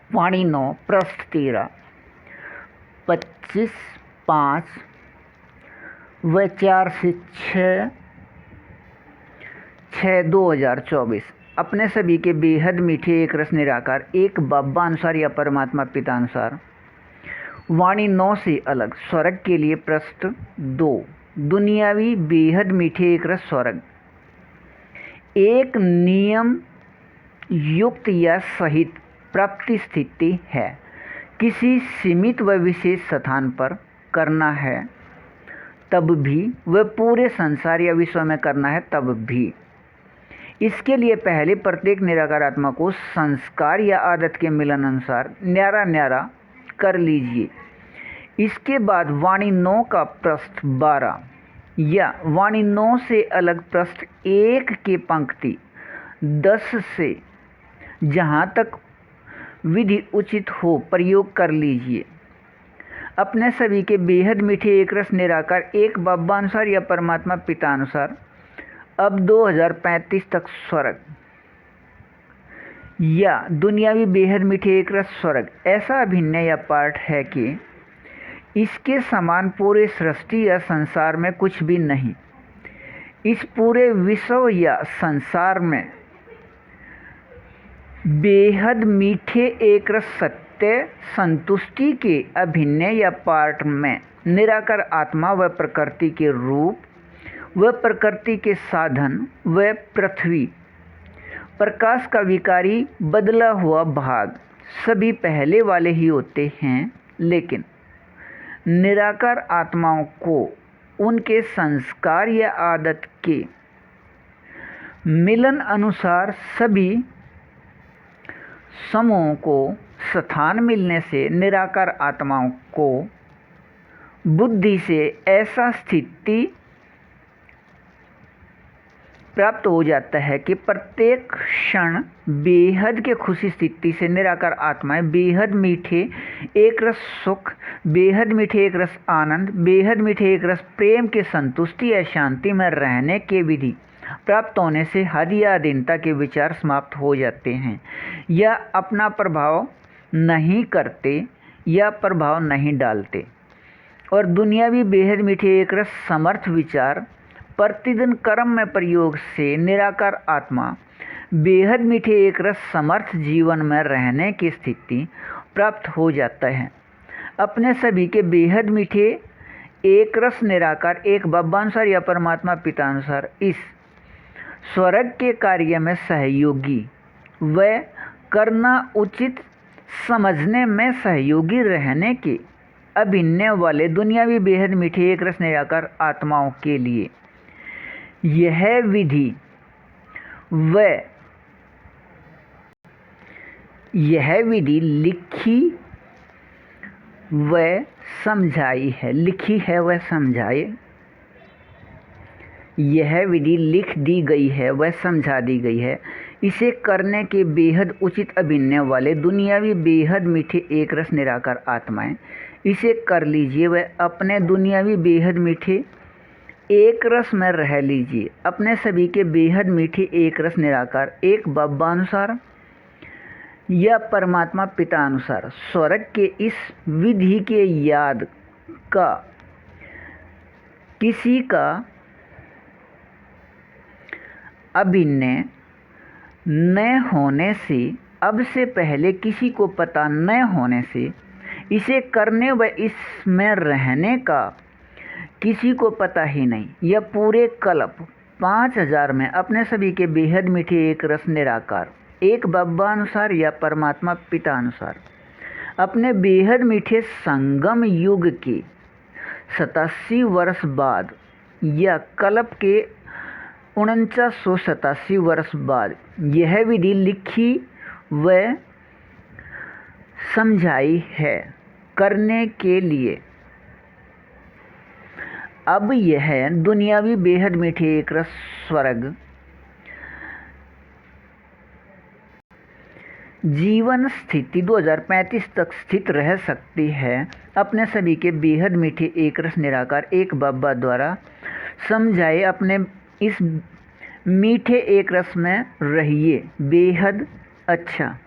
वाणी 9 पृष्ठ 13 25/5 व 4 से 6/6/2024। अपने सभी के बेहद मीठे एक रस निराकार एक बाबा अनुसार या परमात्मा पिता अनुसार। वाणी 9 से अलग स्वर्ग के लिए पृष्ठ 2 दुनियावी बेहद मीठे एक रस स्वर्ग एक नियम युक्त या सहित प्राप्ति स्थिति है। किसी सीमित व विशेष स्थान पर करना है तब भी, वह पूरे संसार या विश्व में करना है तब भी। इसके लिए पहले प्रत्येक निराकार आत्मा को संस्कार या आदत के मिलन अनुसार न्यारा न्यारा कर लीजिए। इसके बाद वाणी 9 का पृष्ठ 12 या वाणी 9 से अलग पृष्ठ 1 के पंक्ति 10 से जहाँ तक विधि उचित हो प्रयोग कर लीजिए। अपने सभी के बेहद मीठे एक रस निराकार एक बाबा अनुसार या परमात्मा पिता अनुसार अब 2035 तक स्वर्ग या दुनियावी बेहद मीठे एक रस स्वर्ग ऐसा अभिनय या पाठ है कि इसके समान पूरे सृष्टि या संसार में कुछ भी नहीं। इस पूरे विश्व या संसार में बेहद मीठे एक रस सत्य संतुष्टि के अभिनय या पाठ में निराकार आत्मा व प्रकृति के रूप व प्रकृति के साधन व पृथ्वी प्रकाश का विकारी बदला हुआ भाग सभी पहले वाले ही होते हैं, लेकिन निराकार आत्माओं को उनके संस्कार या आदत के मिलन अनुसार सभी समूहों को स्थान मिलने से निराकार आत्माओं को बुद्धि से ऐसा स्थिति प्राप्त हो जाता है कि प्रत्येक क्षण बेहद के खुशी स्थिति से निराकार आत्माएं बेहद मीठे एक रस सुख, बेहद मीठे एक रस आनंद, बेहद मीठे एक रस प्रेम के संतुष्टि या शांति में रहने के विधि प्राप्त होने से हद या अधीनता के विचार समाप्त हो जाते हैं या अपना प्रभाव नहीं करते या प्रभाव नहीं डालते, और दुनियावी बेहद मीठे एक रस समर्थ विचार प्रतिदिन कर्म में प्रयोग से निराकार आत्मा बेहद मीठे एक रस समर्थ जीवन में रहने की स्थिति प्राप्त हो जाता है। अपने सभी के बेहद मीठे एक रस निराकार एक बाबा अनुसार या परमात्मा पिता अनुसार इस स्वर्ग के कार्य में सहयोगी व करना उचित समझने में सहयोगी रहने के अभिनय वाले दुनियावी बेहद मीठे एक रस निराकार आत्माओं के लिए यह विधि लिखी व समझाई है। यह विधि लिख दी गई है व समझा दी गई है। इसे करने के बेहद उचित अभिनय वाले दुनियावी बेहद मीठे एक रस निराकार आत्माएं इसे कर लीजिए व अपने दुनियावी बेहद मीठे एक रस में रह लीजिए। अपने सभी के बेहद मीठे एक रस निराकार एक बाबा अनुसार या परमात्मा पिता अनुसार स्वर्ग के इस विधि के याद का किसी का अभिनय न होने से, अब से पहले किसी को पता न होने से, इसे करने व इसमें रहने का किसी को पता ही नहीं, यह पूरे कल्प 5000 में अपने सभी के बेहद मीठे एक रस निराकार एक बाबा अनुसार या परमात्मा पिता अनुसार अपने बेहद मीठे संगम युग के 87 वर्ष बाद या कल्प के 4987 वर्ष बाद यह विधि लिखी व समझाई है करने के लिए। अब यह दुनियावी बेहद मीठे एक रस स्वर्ग जीवन स्थिति 2035 तक स्थित रह सकती है। अपने सभी के बेहद मीठे एक रस निराकार एक बाबा द्वारा समझाए अपने इस मीठे एक रस में रहिए। बेहद अच्छा।